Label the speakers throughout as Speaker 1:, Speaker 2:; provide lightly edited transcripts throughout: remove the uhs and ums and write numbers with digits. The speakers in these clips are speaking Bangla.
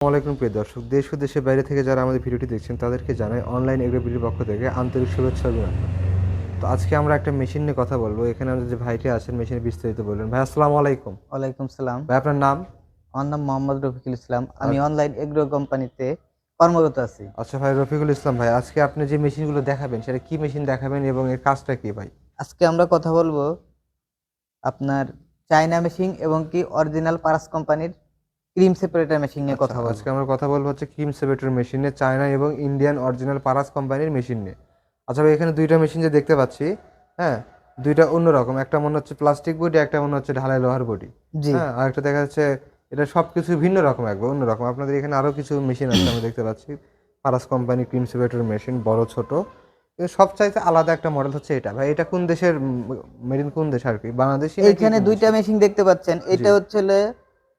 Speaker 1: আসসালামাইকুম প্রিয় দর্শক, দেশ ও দেশের বাইরে থেকে যারা আমাদের ভিডিওটি দেখছেন তাদেরকে জানাই অনলাইন এগ্রোবিডির পক্ষ থেকে আন্তরিক শুভেচ্ছা ও অভিনন্দন। তো আজকে আমরা একটা মেশিন নিয়ে কথা বলবো। এখানে আমাদের যে ভাইটি আছেন মেশিনের বিস্তারিত বলবেন। ভাই আসসালামু আলাইকুম।
Speaker 2: ওয়ালাইকুম সালাম।
Speaker 1: ভাই আপনার নাম?
Speaker 2: আমার নাম মোহাম্মদ রফিকুল ইসলাম। আমি
Speaker 1: আচ্ছা।
Speaker 2: অনলাইন এগ্রো কোম্পানিতে কর্মরত আছি।
Speaker 1: আচ্ছা ভাই রফিকুল ইসলাম ভাই, আজকে আপনি যে মেশিনগুলো দেখাবেন সেটা কি মেশিন দেখাবেন এবং এর কাজটা কি ভাই?
Speaker 2: আজকে আমরা কথা বলবো আপনার চায়না মেশিন এবং কি অরিজিনাল পারাস কোম্পানির ক্রিম সেপারেটর মেশিন নিয়ে কথা বলবো।
Speaker 1: আজকে আমরা কথা বলবো হচ্ছে ক্রিম সেপারেটর মেশিন নিয়ে, চায়না এবং ইন্ডিয়ান অরিজিনাল পারাস কোম্পানির মেশিন নিয়ে। আচ্ছা ভাই, এখানে দুইটা মেশিন যে দেখতে পাচ্ছি, হ্যাঁ, দুইটা অন্যরকম। একটা মনে হচ্ছে প্লাস্টিক বডি, একটা মনে হচ্ছে ঢালাই লোহার বডি।
Speaker 2: জি।
Speaker 1: হ্যাঁ, আর একটা দেখা যাচ্ছে এটা সবকিছু ভিন্ন রকম, একবার অন্যরকম। আপনাদের এখানে আরো কিছু মেশিন আছে আমি দেখতে পাচ্ছি, Paras company cream separator machine, বড় ছোট। কিন্তু সবচাইতে আলাদা একটা মডেল হচ্ছে এটা। ভাই এটা কোন দেশের, মেড ইন কোন দেশ আর কি, বাংলাদেশি নাকি
Speaker 2: এইখানে
Speaker 1: কোন
Speaker 2: দুইটা
Speaker 1: দেশের?
Speaker 2: মেশিন দেখতে পাচ্ছেন, এটা হচ্ছে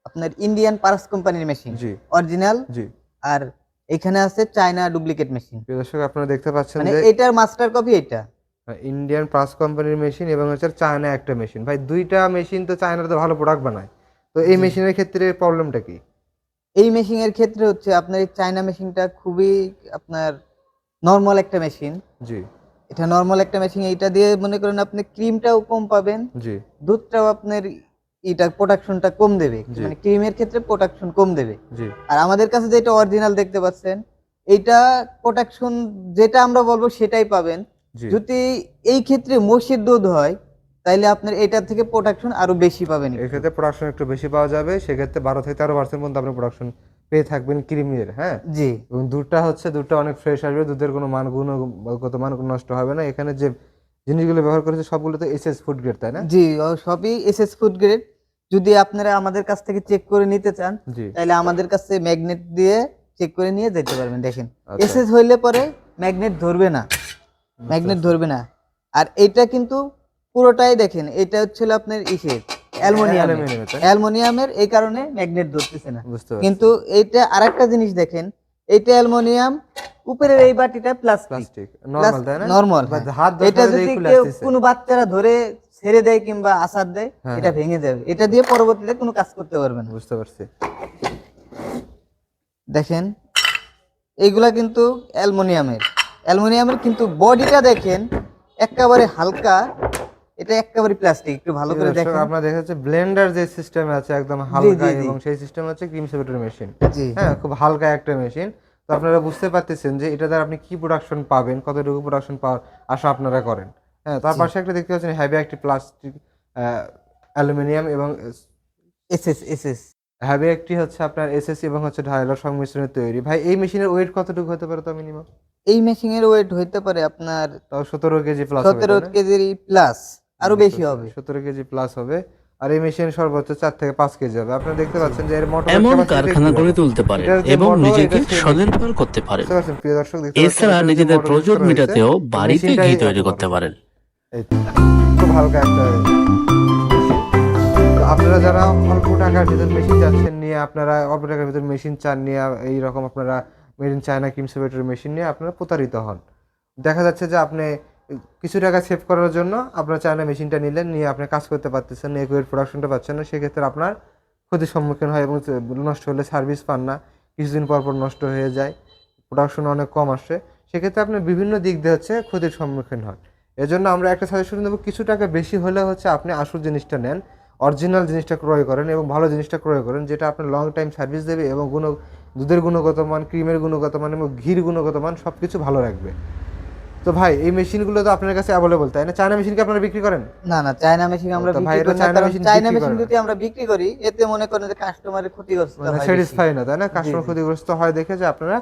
Speaker 2: আপনার ইন্ডিয়ান পারাস কোম্পানির মেশিন
Speaker 1: জি
Speaker 2: অরিজিনাল।
Speaker 1: জি।
Speaker 2: আর এখানে আছে চায়না ডুপ্লিকেট মেশিন,
Speaker 1: প্রিয় দর্শক, আপনারা দেখতে পাচ্ছেন
Speaker 2: মানে
Speaker 1: যে
Speaker 2: এটার মাস্টার কপি এটা।
Speaker 1: ইন্ডিয়ান পাস কোম্পানির মেশিন এবং হচ্ছে চায়না একটা মেশিন। ভাই দুইটা মেশিন তো চায়নার তো ভালো প্রোডাক্ট বানায়, তো এই
Speaker 2: জি।
Speaker 1: মেশিনের ক্ষেত্রে প্রবলেমটা কি?
Speaker 2: এই মেশিনের ক্ষেত্রে হচ্ছে আপনার এই চায়না মেশিনটা খুবই আপনার নরমাল একটা মেশিন।
Speaker 1: জি
Speaker 2: এটা নরমাল একটা মেশিন, এইটা দিয়ে মনে করেন আপনি ক্রিমটাও কম পাবেন,
Speaker 1: জি
Speaker 2: দুধটাও আপনার প্রোডাকশনটা কম দেবে,
Speaker 1: জি
Speaker 2: মানে ক্রিমের ক্ষেত্রে প্রোডাকশন কম দেবে।
Speaker 1: জি
Speaker 2: আর আমাদের কাছে যেটা অরিজিনাল দেখতে পাচ্ছেন, এইটা প্রোডাকশন যেটা আমরা বলবো সেটাই পাবেন।
Speaker 1: জি।
Speaker 2: যদি এই ক্ষেত্রে মহিষের দুধ হয় তাইলে আপনার এটার থেকে প্রোডাকশন আরো বেশি পাবেন একটু।
Speaker 1: এক্ষেত্রে প্রোডাকশন একটু বেশি পাওয়া যাবে, সেক্ষেত্রে 12 থেকে 13% পর্যন্ত আপনি প্রোডাকশন পেয়ে থাকবেন ক্রিমের। হ্যাঁ,
Speaker 2: জি।
Speaker 1: এবং দুধটা অনেক ফ্রেশ আসবে, দুধের কোনো গুণগত মান কোনো নষ্ট হবে না। এখানে যে জিনিসগুলো ব্যবহার করেছে সবগুলো তো এসএস ফুড গ্রেড, তাই না?
Speaker 2: জি, সবই এসএস ফুড গ্রেড। যদি আপনারা আমাদের কাছ থেকে চেক করে নিতে চান
Speaker 1: জি।
Speaker 2: তাহলে আমাদের কাছে ম্যাগনেট দিয়ে চেক করে নিয়ে যেতে পারবেন। দেখেন
Speaker 1: আচ্ছা।
Speaker 2: এসএস হইলে পরে ম্যাগনেট ধরবে না, ম্যাগনেট ধরবে না। আর এটা কিন্তু পুরোটাই দেখেন, এটা হচ্ছে আপনার অ্যালুমিনিয়ামের, এই কারণে ম্যাগনেট ধরতেছে না।
Speaker 1: বুঝতে পারছি।
Speaker 2: কিন্তু এইটা আরেকটা জিনিস দেখেন, এইটা অ্যালুমিনিয়াম, উপরের এই বাটিটা প্লাস্টিক
Speaker 1: নরমাল, তাই না?
Speaker 2: নরমাল।
Speaker 1: হাত
Speaker 2: এটা
Speaker 1: ধরে
Speaker 2: যদি
Speaker 1: খুলে
Speaker 2: কেউ
Speaker 1: আসতেছে।
Speaker 2: কোনো বাচ্চারা ধরে ছেড়ে দেয় কিংবা আছাড় দেয়,
Speaker 1: হ্যাঁ,
Speaker 2: এটা ভেঙে যাবে। এটা দিয়ে পরবর্তীতে কোনো কাজ করতে পারবে না।
Speaker 1: বুঝতে পারছি।
Speaker 2: দেখেন এইগুলা কিন্তু অ্যালুমিনিয়ামের কিন্তু বডিটা দেখেন একেবারে হালকা, এটা একেবারে প্লাস্টিক। একটু ভালো করে দেখেন।
Speaker 1: আপনারা দেখা যাচ্ছে ব্লেন্ডার যে সিস্টেম আছে একদম
Speaker 2: জি
Speaker 1: হালকা,
Speaker 2: জি জি
Speaker 1: এবং সেই সিস্টেম হচ্ছে ক্রিম সেপারেটর মেশিন।
Speaker 2: জি
Speaker 1: হ্যাঁ, খুব হালকা একটা মেশিন। তো আপনারা বুঝতে পারতেছেন যে এটা দ্বারা আপনি কি প্রোডাকশন পাবেন, কতটুকু প্রোডাকশন পাওয়ার আশা আপনারা করেন। হ্যাঁ, তার
Speaker 2: জি।
Speaker 1: পাশে একটা দেখতে পাচ্ছেন হ্যাভি একটি প্লাস্টিক, অ্যালুমিনিয়াম এবং
Speaker 2: এসএস
Speaker 1: হ্যাভি একটি হচ্ছে আপনার এসএসসি এবং হচ্ছে ঢালাইয়ের সংমিশ্রণে তৈরি। ভাই এই মেশিনের ওয়েট কতটুকু হতে পারে তো মিনিমাম?
Speaker 2: এই মেশিনের ওয়েট হইতে পারে আপনার
Speaker 1: তাও 17 কেজি প্লাস হবে,
Speaker 2: 17
Speaker 1: তাই না?
Speaker 2: কেজির প্লাস, আরো বেশি হবে।
Speaker 1: 17 কেজি প্লাস হবে। আর এই মেশিন সর্বোচ্চ 4 থেকে 5 কেজি হবে। আপনারা দেখতে পাচ্ছেন যে এর মোটর
Speaker 3: এমন
Speaker 1: ক্যাপাসিটি
Speaker 3: কারখানা গড়ে তুলতে পারেন
Speaker 1: এটার যে
Speaker 3: এবং
Speaker 1: মোটর,
Speaker 3: নিজেকে
Speaker 1: এটা সেই মেশিন।
Speaker 3: স্বনির্ভর করতে পারেন।
Speaker 1: বুঝতে পারছেন প্রিয় দর্শক, দেখতে পাচ্ছেন
Speaker 3: এছাড়া
Speaker 1: এটার যে
Speaker 3: নিজেদের
Speaker 1: মোটর
Speaker 3: প্রয়োজন
Speaker 1: সিস্টেম রয়েছে,
Speaker 3: মেটাতেও
Speaker 1: এই
Speaker 3: বাড়িতে
Speaker 1: মেশিনটাই
Speaker 3: ঘি
Speaker 1: এত
Speaker 3: তৈরি
Speaker 1: বড়।
Speaker 3: করতে পারেন।
Speaker 1: এই তো, খুব হালকা একটা মেশিন। তো আপনারা যারা অল্প টাকার ভিতর মেশিন চাচ্ছেন নিয়ে, আপনারা অল্প টাকার ভিতর মেশিন চান নিয়ে, এইরকম আপনারা made in China cream separator machine নিয়ে আপনারা প্রতারিত হন। দেখা যাচ্ছে যে আপনি কিছু টাকা সেভ করার জন্য আপনার চায়না মেশিনটা নিলেন, নিয়ে আপনি কাজ করতে পারতেছেন না, একুরেট প্রোডাকশনটা পাচ্ছেন না, সেক্ষেত্রে আপনার ক্ষতির সম্মুখীন হয় এবং নষ্ট হলে সার্ভিস পান না, কিছুদিন পর পর নষ্ট হয়ে যায়, প্রোডাকশন অনেক কম আসে, সেক্ষেত্রে আপনি বিভিন্ন দিক দিয়ে হচ্ছে ক্ষতির সম্মুখীন হন। এজন্য আমরা একটা সাজেশন দেবো, কিছু টাকা বেশি হলে হচ্ছে আপনি আসল জিনিসটা নেন, অরিজিনাল জিনিসটা ক্রয় করেন এবং ভালো জিনিসটা ক্রয় করেন, যেটা আপনার লং টাইম সার্ভিস দেবে এবং দুধের গুণগত মান, ক্রিমের গুণগত মান এবং ঘির গুণগত মান সব কিছু ভালো রাখবে। তো ভাই এই মেশিনগুলো তো আপনার কাছে অ্যাভেলেবল, তাই না? চায়না মেশিন কি আপনারা বিক্রি করেন?
Speaker 2: না না, চায়না মেশিন আমরা
Speaker 1: তো ভাই
Speaker 2: বিক্রি
Speaker 1: এটা
Speaker 2: করি না,
Speaker 1: চায়না
Speaker 2: কারণ
Speaker 1: মেশিন
Speaker 2: চায়না
Speaker 1: বিক্রি
Speaker 2: মেশিন
Speaker 1: করে না,
Speaker 2: যদি আমরা বিক্রি করি এতে মনে করেন যে কাস্টমারের ক্ষতিগ্রস্ত
Speaker 1: মানে
Speaker 2: হয় বেশি।
Speaker 1: স্যাটিসফাই না, তাই না?
Speaker 2: জি
Speaker 1: কাস্টমার
Speaker 2: জি
Speaker 1: ক্ষতিগ্রস্ত হয় দেখে যে আপনারা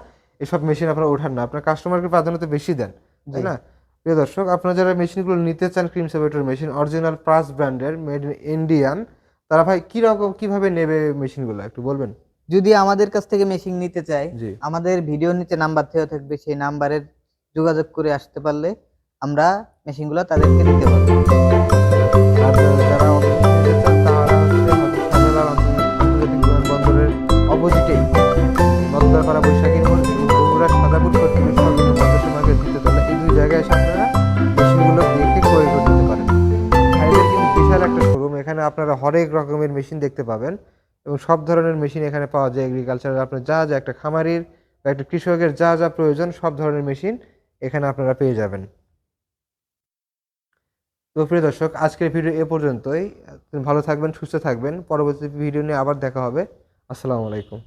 Speaker 1: এসব মেশিন আপনারা ওঠান না, আপনার কাস্টমারকে প্রাধান্য তো বেশি দেন, তাই
Speaker 2: জি।
Speaker 1: না? প্রিয় দর্শক, আপনারা যারা মেশিনগুলো নিতে চান, ক্রিম সেপারেটর মেশিন অরিজিনাল প্রাস ব্র্যান্ডের, মেড ইন ইন্ডিয়ান, তারা ভাই কিভাবে নেবে মেশিনগুলো একটু বলবেন?
Speaker 2: যদি আমাদের কাছ থেকে মেশিন নিতে চায়,
Speaker 1: জি।
Speaker 2: আমাদের ভিডিওর নিচে নাম্বার দেওয়া থাকবে, সেই নাম্বারে যোগাযোগ করে আসতে পারলে আমরা মেশিনগুলো তাদেরকে দিতে পারবো।
Speaker 1: আর যারা অফিস নিতে চান তারা হচ্ছে শাহজালাল আন্তর্জাতিক বিমানবন্দরের অপোজিটেই নন্দপাড়া বৈশাখী মোড় এবং বগুড়া সাদাপুর কর্তৃপক্ষ সরকারি মাদ্রাসা মার্কেট দ্বিতীয়তলা, এই দুই জায়গায় এসে আপনারা মেশিনগুলো দেখে ক্রয় করে নিতে পারেন। ভাইদের কিন্তু বিশাল একটা শোরুম, এখানে আপনারা হরেক রকমের মেশিন দেখতে পাবেন। এবং সব ধরনের মেশিন এখানে পাওয়া যায়। এগ্রিকালচারের আপনার যা যা একটা খামারির বা একটা কৃষকের যা যা প্রয়োজন সব ধরনের মেশিন এখানে আপনারা পেয়ে যাবেন। তো প্রিয় দর্শক, আজকের ভিডিও এ পর্যন্তই। ভালো থাকবেন, সুস্থ থাকবেন। পরবর্তী ভিডিও নিয়ে আবার দেখা হবে। আসসালামু আলাইকুম।